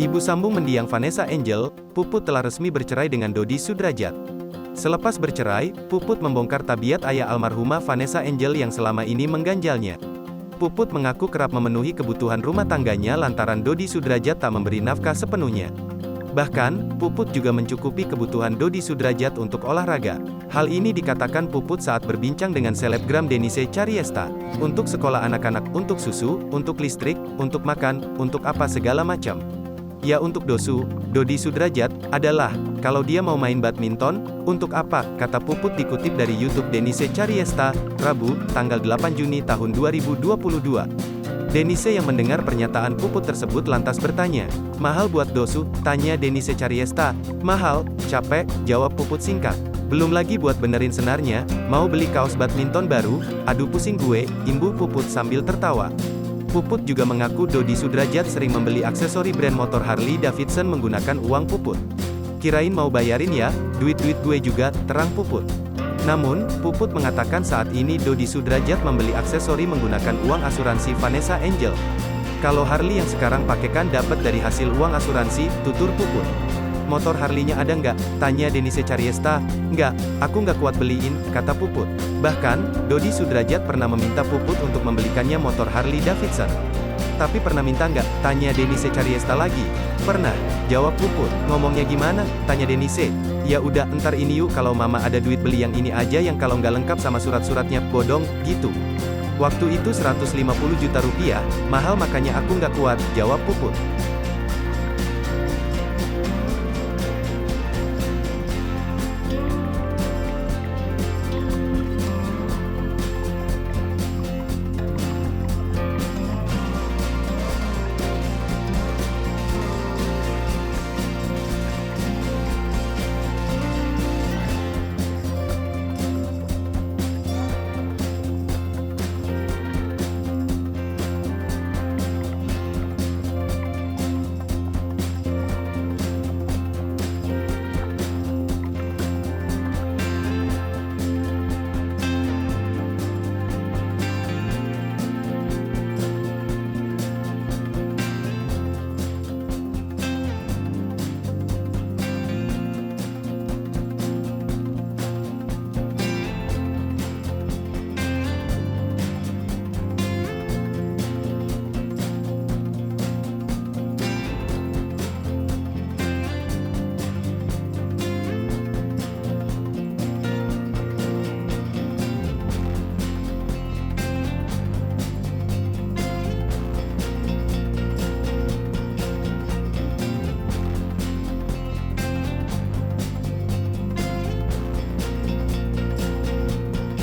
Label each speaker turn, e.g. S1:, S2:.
S1: Ibu sambung mendiang Vanessa Angel, Puput telah resmi bercerai dengan Dodi Sudrajat. Selepas bercerai, Puput membongkar tabiat ayah almarhumah Vanessa Angel yang selama ini mengganjalnya. Puput mengaku kerap memenuhi kebutuhan rumah tangganya lantaran Dodi Sudrajat tak memberi nafkah sepenuhnya. Bahkan, Puput juga mencukupi kebutuhan Dodi Sudrajat untuk olahraga. Hal ini dikatakan Puput saat berbincang dengan selebgram Denise Chariesta. Untuk sekolah anak-anak, untuk susu, untuk listrik, untuk makan, untuk apa segala macam. Ya untuk Dodi Sudrajat, adalah, kalau dia mau main badminton, untuk apa, kata Puput dikutip dari YouTube Denise Chariesta, Rabu, tanggal 8 Juni tahun 2022. Denise yang mendengar pernyataan Puput tersebut lantas bertanya, "Mahal buat Dosu?" tanya Denise Chariesta. "Mahal, capek," jawab Puput singkat. "Belum lagi buat benerin senarnya, mau beli kaos badminton baru, aduh pusing gue," imbuh Puput sambil tertawa. Puput juga mengaku Dodi Sudrajat sering membeli aksesori brand motor Harley Davidson menggunakan uang Puput. "Kirain mau bayarin ya, duit-duit gue juga," terang Puput. Namun, Puput mengatakan saat ini Dodi Sudrajat membeli aksesori menggunakan uang asuransi Vanessa Angel. "Kalau Harley yang sekarang pakai kan dapat dari hasil uang asuransi," tutur Puput. "Motor Harley-nya ada nggak?" tanya Denise Chariesta. "Nggak, aku nggak kuat beliin," kata Puput. Bahkan, Dodi Sudrajat pernah meminta Puput untuk membelikannya motor Harley Davidson. "Tapi pernah minta nggak?" tanya Denise Chariesta lagi. "Pernah," jawab Puput. "Ngomongnya gimana?" tanya Denise. "Ya udah, entar ini yuk, kalau mama ada duit beli yang ini aja, yang kalau nggak lengkap sama surat-suratnya, bodong, gitu. Waktu itu 150 juta rupiah, mahal makanya aku nggak kuat," jawab Puput.